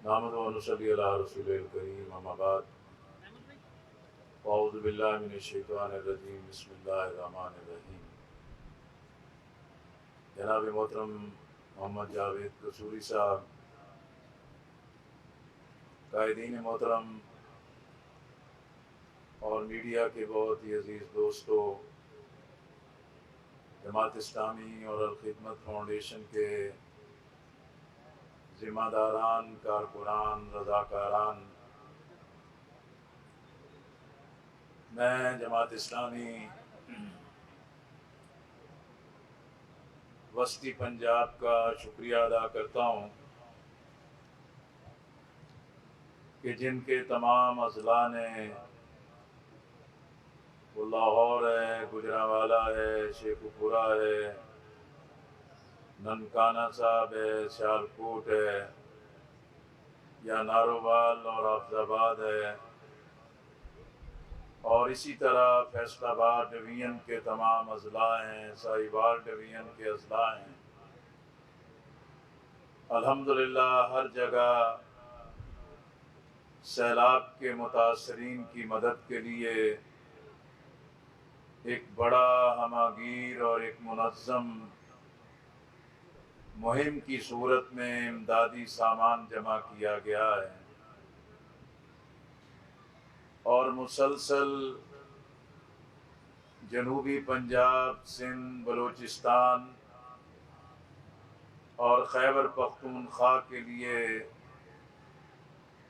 نحمدہ و نصلی علی رسول الکریم اما بعد اعوذ باللہ من الشیطان الرجیم بسم اللہ الرحمن الرحیم۔ جناب محترم محمد جاوید قصوری صاحب، قائدین محترم اور میڈیا کے بہت ہی عزیز دوستوں، جماعت اسلامی اور الخدمت فاؤنڈیشن کے ذمہ داران، کارکنان، رضاکاران، میں جماعت اسلامی وسطی پنجاب کا شکریہ ادا کرتا ہوں کہ جن کے تمام اضلاع نے، وہ لاہور ہے، گجرانوالہ ہے، شیخوپورہ ہے، ننکانہ صاحب ہے، سیالکوٹ ہے، یا نارووال اور حافظ آباد ہے، اور اسی طرح فیصل آباد ڈویژن کے تمام اضلاع ہیں، ساہیوال ڈویژن کے اضلاع ہیں۔ الحمدللہ ہر جگہ سیلاب کے متاثرین کی مدد کے لیے ایک بڑا ہمہ گیر اور ایک منظم مہم کی صورت میں امدادی سامان جمع کیا گیا ہے، اور مسلسل جنوبی پنجاب، سندھ، بلوچستان اور خیبر پختونخوا کے لیے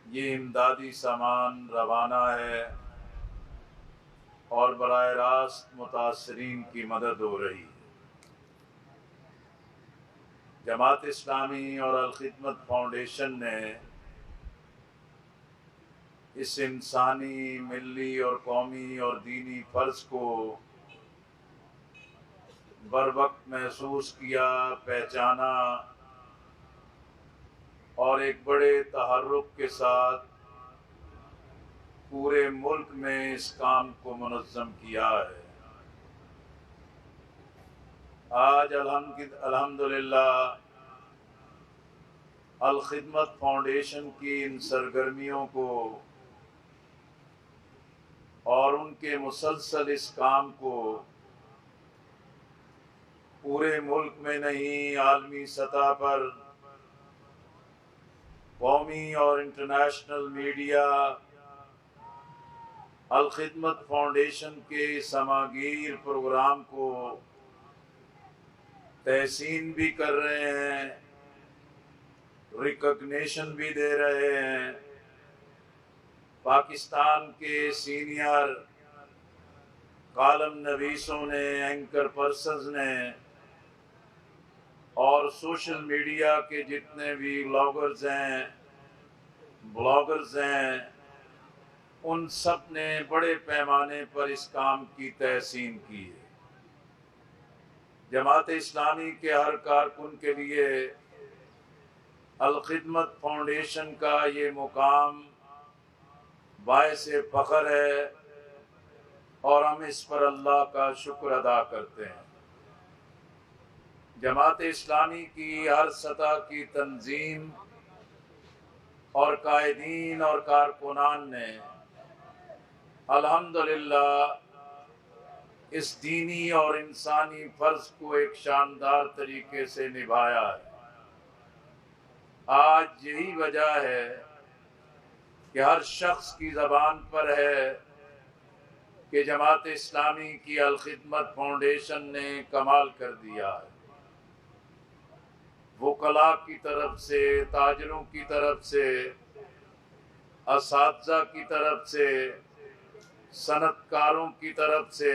یہ امدادی سامان روانہ ہے اور براہ راست متاثرین کی مدد ہو رہی ہے۔ جماعت اسلامی اور الخدمت فاؤنڈیشن نے اس انسانی، ملی اور قومی اور دینی فرض کو بروقت محسوس کیا، پہچانا، اور ایک بڑے تحرک کے ساتھ پورے ملک میں اس کام کو منظم کیا ہے۔ آج الحمدللہ الخدمت فاؤنڈیشن کی ان سرگرمیوں کو اور ان کے مسلسل اس کام کو پورے ملک میں نہیں، عالمی سطح پر قومی اور انٹرنیشنل میڈیا الخدمت فاؤنڈیشن کے سماگیر پروگرام کو تحسین بھی کر رہے ہیں، ریکگنیشن بھی دے رہے ہیں۔ پاکستان کے سینئر کالم نویسوں نے، اینکر پرسنز نے، اور سوشل میڈیا کے جتنے بھی بلاگرز ہیں، ان سب نے بڑے پیمانے پر اس کام کی تحسین کی ہے۔ جماعت اسلامی کے ہر کارکن کے لیے الخدمت فاؤنڈیشن کا یہ مقام باعث فخر ہے، اور ہم اس پر اللہ کا شکر ادا کرتے ہیں۔ جماعت اسلامی کی ہر سطح کی تنظیم اور قائدین اور کارکنان نے الحمدللہ اس دینی اور انسانی فرض کو ایک شاندار طریقے سے نبھایا ہے۔ آج یہی وجہ ہے کہ ہر شخص کی زبان پر ہے کہ جماعت اسلامی کی الخدمت فاؤنڈیشن نے کمال کر دیا ہے۔ وکلاء کی طرف سے، تاجروں کی طرف سے، اساتذہ کی طرف سے، صنعت کاروں کی طرف سے،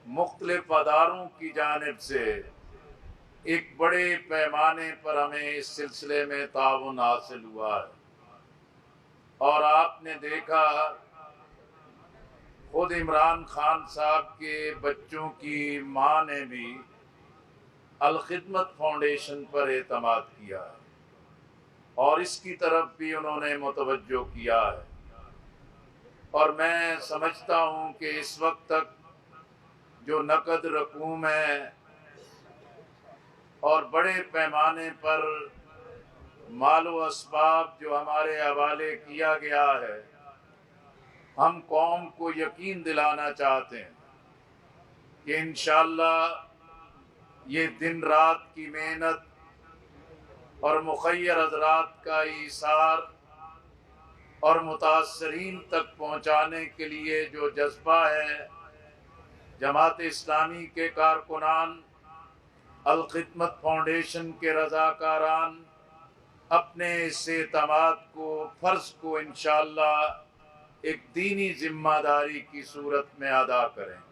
مختلف اداروں کی جانب سے ایک بڑے پیمانے پر ہمیں اس سلسلے میں تعاون حاصل ہوا ہے۔ اور آپ نے دیکھا خود عمران خان صاحب کے بچوں کی ماں نے بھی الخدمت فاؤنڈیشن پر اعتماد کیا ہے، اور اس کی طرف بھی انہوں نے متوجہ کیا ہے۔ اور میں سمجھتا ہوں کہ اس وقت تک جو نقد رقوم ہے اور بڑے پیمانے پر مال و اسباب جو ہمارے حوالے کیا گیا ہے، ہم قوم کو یقین دلانا چاہتے ہیں کہ انشاءاللہ یہ دن رات کی محنت اور مخیر حضرات کا ایثار اور متاثرین تک پہنچانے کے لیے جو جذبہ ہے، جماعت اسلامی کے کارکنان، الخدمت فاؤنڈیشن کے رضاکاران اپنے اس اعتماد کو، فرض کو انشاءاللہ ایک دینی ذمہ داری کی صورت میں ادا کریں گے۔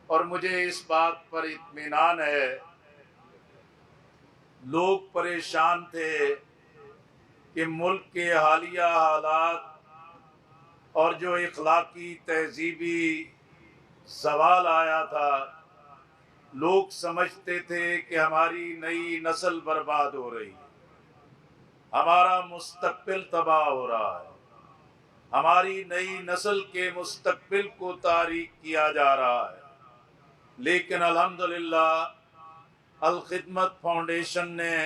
اور مجھے اس بات پر اطمینان ہے، لوگ پریشان تھے کہ ملک کے حالیہ حالات اور جو اخلاقی تہذیبی سوال آیا تھا، لوگ سمجھتے تھے کہ ہماری نئی نسل برباد ہو رہی ہے، ہمارا مستقبل تباہ ہو رہا ہے، ہماری نئی نسل کے مستقبل کو تاریک کیا جا رہا ہے۔ لیکن الحمدللہ الخدمت فاؤنڈیشن نے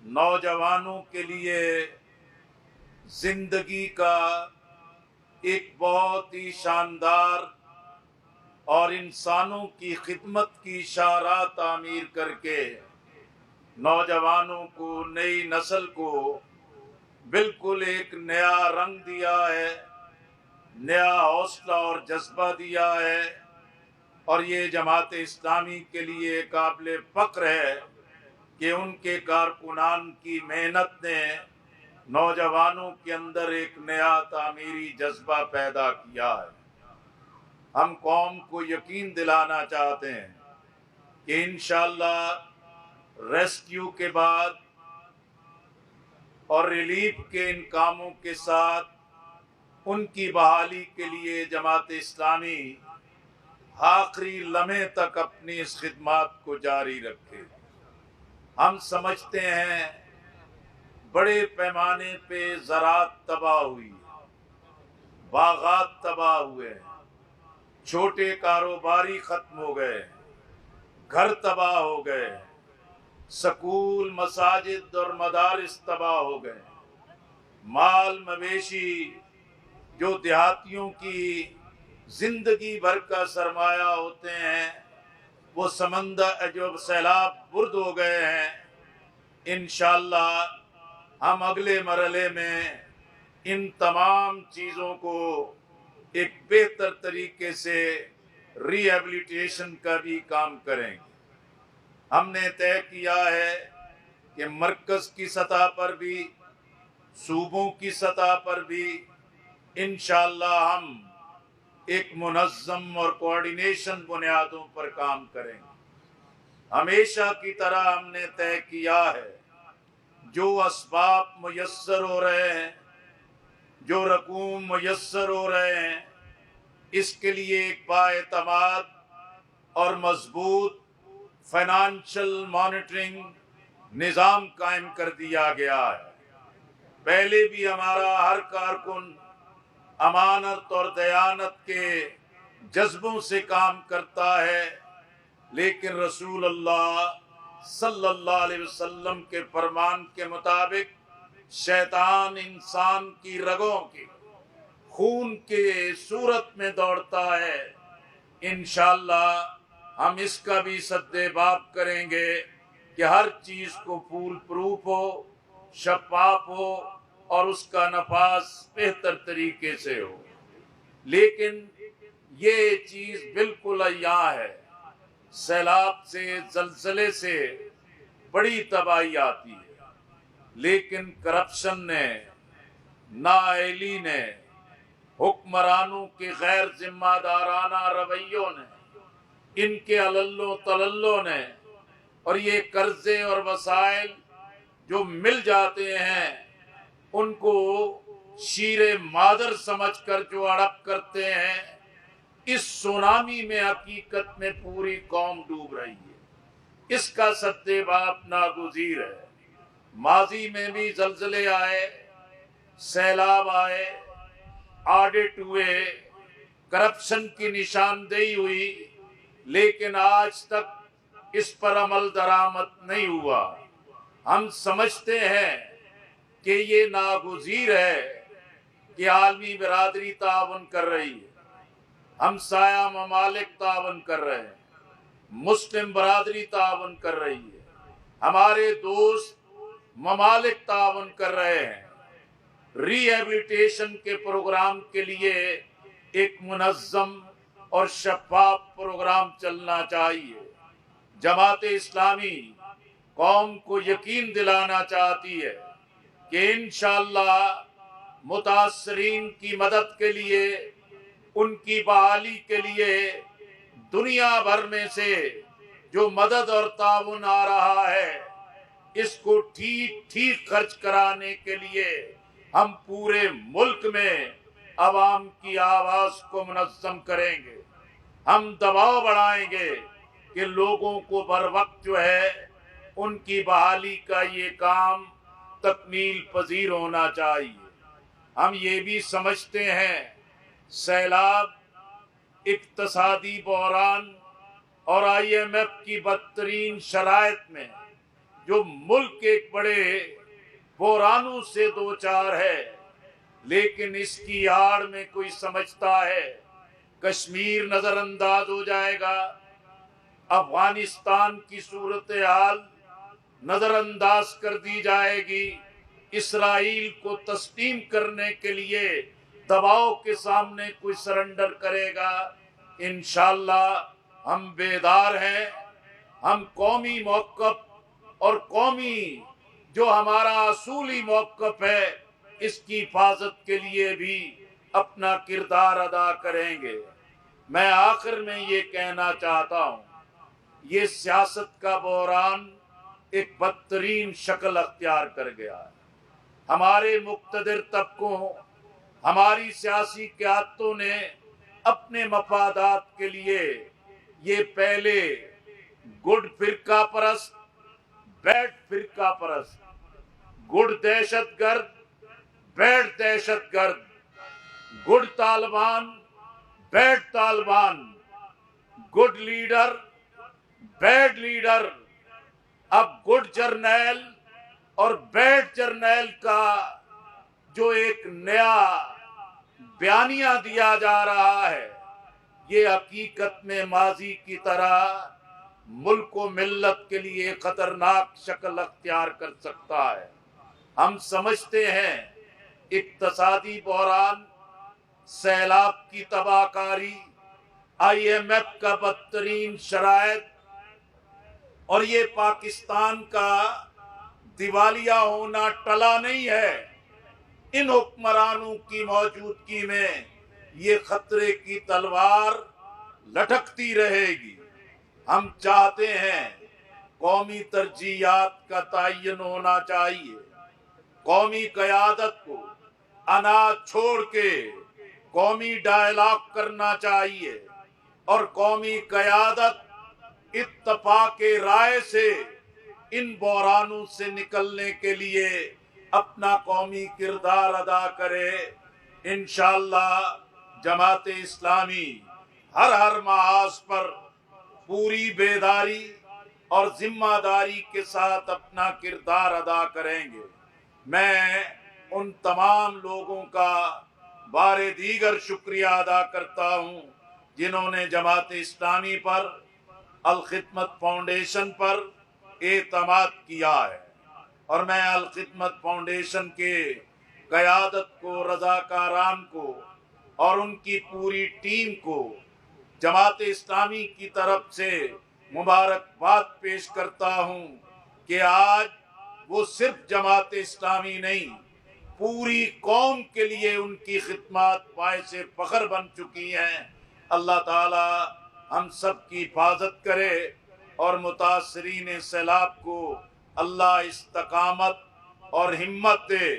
نوجوانوں کے لیے زندگی کا ایک بہت ہی شاندار اور انسانوں کی خدمت کی شاہراہ تعمیر کر کے نوجوانوں کو، نئی نسل کو بالکل ایک نیا رنگ دیا ہے، نیا حوصلہ اور جذبہ دیا ہے۔ اور یہ جماعت اسلامی کے لیے قابل فخر ہے کہ ان کے کارکنان کی محنت نے نوجوانوں کے اندر ایک نیا تعمیری جذبہ پیدا کیا ہے۔ ہم قوم کو یقین دلانا چاہتے ہیں کہ انشاءاللہ ریسکیو کے بعد اور ریلیف کے ان کاموں کے ساتھ ان کی بحالی کے لیے جماعت اسلامی آخری لمحے تک اپنی اس خدمات کو جاری رکھے۔ ہم سمجھتے ہیں بڑے پیمانے پہ زراعت تباہ ہوئی، باغات تباہ ہوئے، چھوٹے کاروباری ختم ہو گئے، گھر تباہ ہو گئے، سکول، مساجد اور مدارس تباہ ہو گئے، مال مویشی جو دیہاتیوں کی زندگی بھر کا سرمایہ ہوتے ہیں، وہ سمندر جو سیلاب برد ہو گئے ہیں۔ انشاءاللہ ہم اگلے مرحلے میں ان تمام چیزوں کو ایک بہتر طریقے سے ری ایبلیٹیشن کا بھی کام کریں گے۔ ہم نے طے کیا ہے کہ مرکز کی سطح پر بھی، صوبوں کی سطح پر بھی انشاءاللہ ہم ایک منظم اور کوارڈینیشن بنیادوں پر کام کریں گے۔ ہمیشہ کی طرح ہم نے طے کیا ہے، جو اسباب میسر ہو رہے ہیں، جو رقوم میسر ہو رہے ہیں، اس کے لیے ایک بااعتماد اور مضبوط فائنانشل مانیٹرنگ نظام قائم کر دیا گیا ہے۔ پہلے بھی ہمارا ہر کارکن امانت اور دیانت کے جذبوں سے کام کرتا ہے، لیکن رسول اللہ صلی اللہ علیہ وسلم کے فرمان کے مطابق شیطان انسان کی رگوں کی خون کے صورت میں دوڑتا ہے۔ انشاءاللہ ہم اس کا بھی سد باب کریں گے کہ ہر چیز کو فول پروف ہو، شفاف ہو اور اس کا نفاذ بہتر طریقے سے ہو۔ لیکن یہ چیز بالکل عیاں ہے، سیلاب سے، زلزلے سے بڑی تباہی آتی ہے، لیکن کرپشن نے، نااہلی نے، حکمرانوں کے غیر ذمہ دارانہ رویوں نے، ان کے عللوں تللوں نے، اور یہ قرضے اور وسائل جو مل جاتے ہیں ان کو شیر مادر سمجھ کر جو ہڑپ کرتے ہیں، اس سونامی میں حقیقت میں پوری قوم ڈوب رہی ہے۔ اس کا سد باب ناگزیر ہے۔ ماضی میں بھی زلزلے آئے، سیلاب آئے، آڈٹ ہوئے، کرپشن کی نشاندہی ہوئی، لیکن آج تک اس پر عمل درآمد نہیں ہوا۔ ہم سمجھتے ہیں کہ یہ ناگزیر ہے کہ عالمی برادری تعاون کر رہی ہے، ہمسایہ ممالک تعاون کر رہے ہیں، مسلم برادری تعاون کر رہی ہے، ہمارے دوست ممالک تعاون کر رہے ہیں۔ ری ایبلیٹیشن کے پروگرام کے لیے ایک منظم اور شفاف پروگرام چلنا چاہیے۔ جماعت اسلامی قوم کو یقین دلانا چاہتی ہے کہ انشاءاللہ متاثرین کی مدد کے لیے، ان کی بحالی کے لیے دنیا بھر میں سے جو مدد اور تعاون آ رہا ہے، اس کو ٹھیک خرچ کرانے کے لیے ہم پورے ملک میں عوام کی آواز کو منظم کریں گے۔ ہم دباؤ بڑھائیں گے کہ لوگوں کو بر وقت جو ہے ان کی بحالی کا یہ کام تکمیل پذیر ہونا چاہیے۔ ہم یہ بھی سمجھتے ہیں سیلاب، اقتصادی بحران اور IMF کی بدترین شرائط میں جو ملک ایک بڑے بحرانوں سے دوچار ہے، لیکن اس کی آڑ میں کوئی سمجھتا ہے کشمیر نظر انداز ہو جائے گا، افغانستان کی صورتحال نظر انداز کر دی جائے گی، اسرائیل کو تسلیم کرنے کے لیے دباؤ کے سامنے کوئی سرنڈر کرے گا۔ انشاءاللہ ہم بیدار ہیں، ہم قومی موقف اور قومی جو ہمارا اصولی موقف ہے اس کی حفاظت کے لیے بھی اپنا کردار ادا کریں گے۔ میں آخر میں یہ کہنا چاہتا ہوں، یہ سیاست کا بحران ایک بدترین شکل اختیار کر گیا ہے۔ ہمارے مقتدر طبقوں، ہماری سیاسی قیادتوں نے اپنے مفادات کے لیے یہ پہلے گڈ فرقہ پرست، بیڈ فرقہ پرست، گڈ دہشت گرد، بیڈ دہشت گرد، گڈ طالبان، بیڈ طالبان، گڈ لیڈر، بیڈ لیڈر، اب گڈ جرنیل اور بیڈ جرنیل کا جو ایک نیا بیانیہ دیا جا رہا ہے، یہ حقیقت میں ماضی کی طرح ملک و ملت کے لیے خطرناک شکل اختیار کر سکتا ہے۔ ہم سمجھتے ہیں اقتصادی بحران، سیلاب کی تباہ کاری، IMF کا بدترین شرائط اور یہ پاکستان کا دیوالیہ ہونا ٹلا نہیں ہے۔ ان حکمرانوں کی موجودگی میں یہ خطرے کی تلوار لٹکتی رہے گی۔ ہم چاہتے ہیں قومی ترجیحات کا تعین ہونا چاہیے، قومی قیادت کو اناج چھوڑ کے قومی ڈائلاگ کرنا چاہیے، اور قومی قیادت اتفاق رائے سے ان بحرانوں سے نکلنے کے لیے اپنا قومی کردار ادا کرے۔ انشاءاللہ جماعت اسلامی ہر محاذ پر پوری بیداری اور ذمہ داری کے ساتھ اپنا کردار ادا کریں گے۔ میں ان تمام لوگوں کا بار دیگر شکریہ ادا کرتا ہوں جنہوں نے جماعت اسلامی پر، الخدمت فاؤنڈیشن پر اعتماد کیا ہے، اور میں الخدمت فاؤنڈیشن کے قیادت کو، رضاکاران کو اور ان کی پوری ٹیم کو جماعت اسلامی کی طرف سے مبارکباد پیش کرتا ہوں کہ آج وہ صرف جماعت اسلامی نہیں، پوری قوم کے لیے ان کی خدمات باعث فخر بن چکی ہیں۔ اللہ تعالی ہم سب کی حفاظت کرے اور متاثرین سیلاب کو اللہ استقامت اور ہمت دے،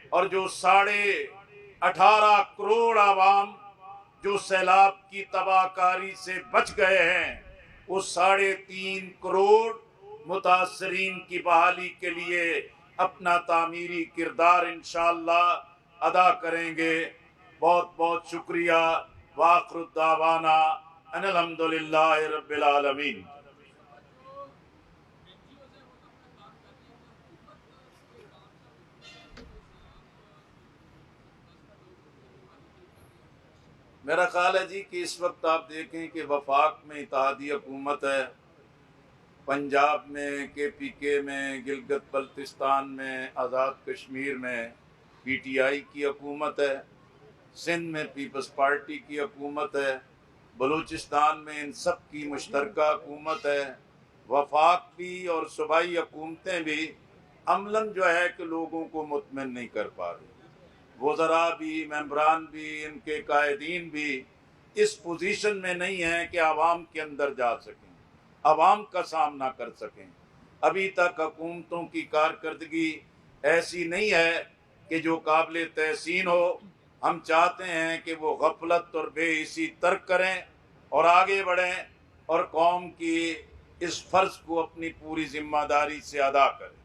اور جو 18.5 کروڑ عوام جو سیلاب کی تباہ کاری سے بچ گئے ہیں، وہ 3.5 کروڑ متاثرین کی بحالی کے لیے اپنا تعمیری کردار انشاءاللہ ادا کریں گے۔ بہت بہت شکریہ۔ وآخر الدعوانا ان الحمدللہ رب العالمین۔ میرا خیال ہے جی کہ اس وقت آپ دیکھیں کہ وفاق میں اتحادی حکومت ہے، پنجاب میں KPK میں، گلگت بلتستان میں، آزاد کشمیر میں PTI کی حکومت ہے، سندھ میں پیپلز پارٹی کی حکومت ہے، بلوچستان میں ان سب کی مشترکہ حکومت ہے، وفاق بھی اور صوبائی حکومتیں بھی عملاً جو ہے کہ لوگوں کو مطمئن نہیں کر پا رہی، وزراء بھی، ممبران بھی، ان کے قائدین بھی اس پوزیشن میں نہیں ہیں کہ عوام کے اندر جا سکیں، عوام کا سامنا کر سکیں۔ ابھی تک حکومتوں کی کارکردگی ایسی نہیں ہے کہ جو قابل تحسین ہو۔ ہم چاہتے ہیں کہ وہ غفلت اور بے حسی ترک کریں اور آگے بڑھیں اور قوم کی اس فرض کو اپنی پوری ذمہ داری سے ادا کریں۔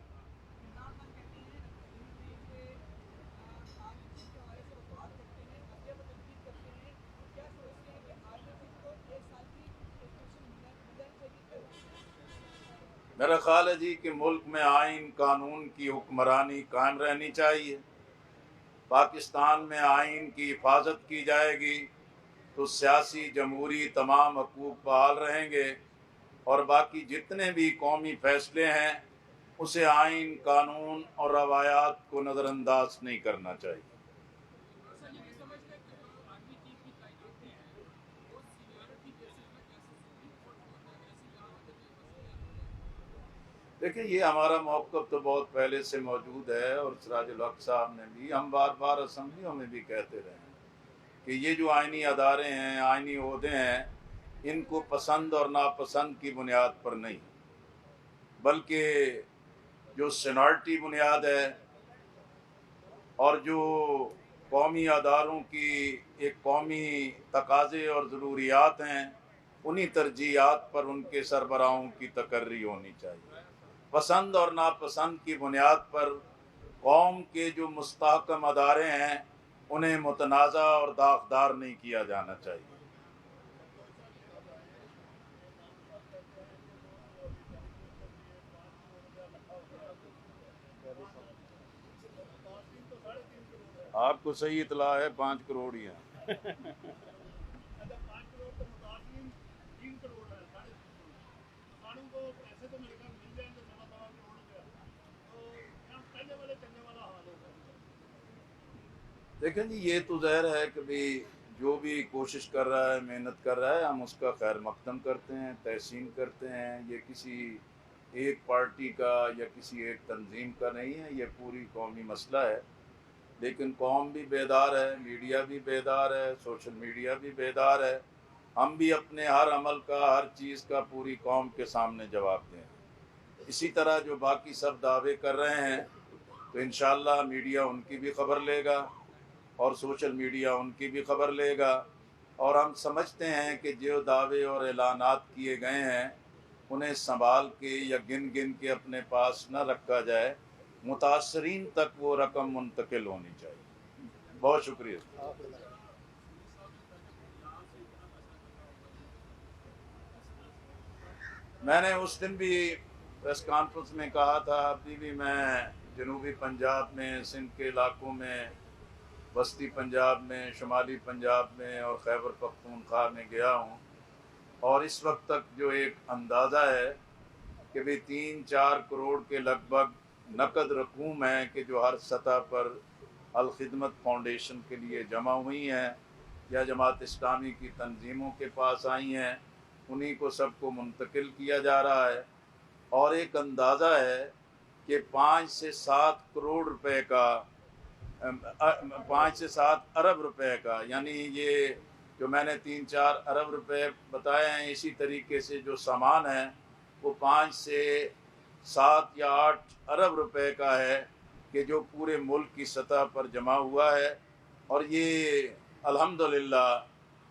میرا خیال ہے جی کہ ملک میں آئین قانون کی حکمرانی قائم رہنی چاہیے۔ پاکستان میں آئین کی حفاظت کی جائے گی تو سیاسی جمہوری تمام حقوق بحال رہیں گے، اور باقی جتنے بھی قومی فیصلے ہیں اسے آئین قانون اور روایات کو نظر انداز نہیں کرنا چاہیے۔ دیکھیں یہ ہمارا موقف تو بہت پہلے سے موجود ہے، اور سراج الحق صاحب نے بھی، ہم بار بار اسمبلیوں میں بھی کہتے رہے ہیں کہ یہ جو آئینی ادارے ہیں، آئینی عہدے ہیں، ان کو پسند اور ناپسند کی بنیاد پر نہیں، بلکہ جو سینارٹی بنیاد ہے اور جو قومی اداروں کی ایک قومی تقاضے اور ضروریات ہیں، انہی ترجیحات پر ان کے سربراہوں کی تقرری ہونی چاہیے۔ پسند اور ناپسند کی بنیاد پر قوم کے جو مستحکم ادارے ہیں انہیں متنازع اور داغدار نہیں کیا جانا چاہیے۔ آپ کو صحیح اطلاع ہے 5 کروڑ ہی ہیں۔ دیکھیں جی یہ تو ظاہر ہے کہ بھی جو بھی کوشش کر رہا ہے، محنت کر رہا ہے، ہم اس کا خیر مقدم کرتے ہیں، تحسین کرتے ہیں۔ یہ کسی ایک پارٹی کا یا کسی ایک تنظیم کا نہیں ہے، یہ پوری قومی مسئلہ ہے۔ لیکن قوم بھی بیدار ہے، میڈیا بھی بیدار ہے، سوشل میڈیا بھی بیدار ہے، ہم بھی اپنے ہر عمل کا، ہر چیز کا پوری قوم کے سامنے جواب دیں۔ اسی طرح جو باقی سب دعوے کر رہے ہیں تو انشاءاللہ میڈیا ان کی بھی خبر لے گا اور سوشل میڈیا ان کی بھی خبر لے گا، اور ہم سمجھتے ہیں کہ جو دعوے اور اعلانات کیے گئے ہیں انہیں سنبھال کے یا گن گن کے اپنے پاس نہ رکھا جائے، متاثرین تک وہ رقم منتقل ہونی چاہیے۔ بہت شکریہ۔ میں نے اس دن بھی پریس کانفرنس میں کہا تھا، ابھی بھی میں جنوبی پنجاب میں، سندھ کے علاقوں میں، وسطی پنجاب میں، شمالی پنجاب میں اور خیبر پختونخوا میں گیا ہوں، اور اس وقت تک جو ایک اندازہ ہے کہ بھی 3-4 کروڑ کے لگ بھگ نقد رقوم ہیں کہ جو ہر سطح پر الخدمت فاؤنڈیشن کے لیے جمع ہوئی ہیں یا جماعت اسلامی کی تنظیموں کے پاس آئی ہیں، انہی کو سب کو منتقل کیا جا رہا ہے، اور ایک اندازہ ہے کہ 5 سے 7 کروڑ روپے کا، 5 سے 7 ارب روپے کا، یعنی یہ جو میں نے 3-4 ارب روپے بتائے ہیں، اسی طریقے سے جو سامان ہے وہ 5 سے 7 یا 8 ارب روپے کا ہے کہ جو پورے ملک کی سطح پر جمع ہوا ہے۔ اور یہ الحمدللہ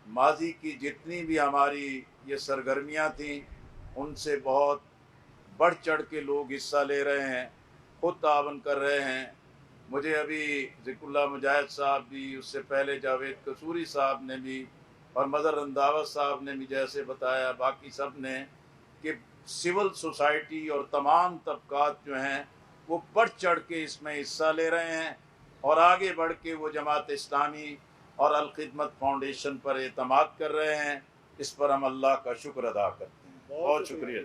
ماضی کی جتنی بھی ہماری یہ سرگرمیاں تھیں ان سے بہت بڑھ چڑھ کے لوگ حصہ لے رہے ہیں، خود تعاون کر رہے ہیں۔ مجھے ابھی ذکر اللہ مجاہد صاحب بھی، اس سے پہلے جاوید قصوری صاحب نے بھی اور مظہر رنداوت صاحب نے بھی جیسے بتایا، باقی سب نے، کہ سول سوسائٹی اور تمام طبقات جو ہیں وہ بڑھ چڑھ کے اس میں حصہ لے رہے ہیں، اور آگے بڑھ کے وہ جماعت اسلامی اور الخدمت فاؤنڈیشن پر اعتماد کر رہے ہیں، اس پر ہم اللہ کا شکر ادا کرتے ہیں۔ بہت شکریہ۔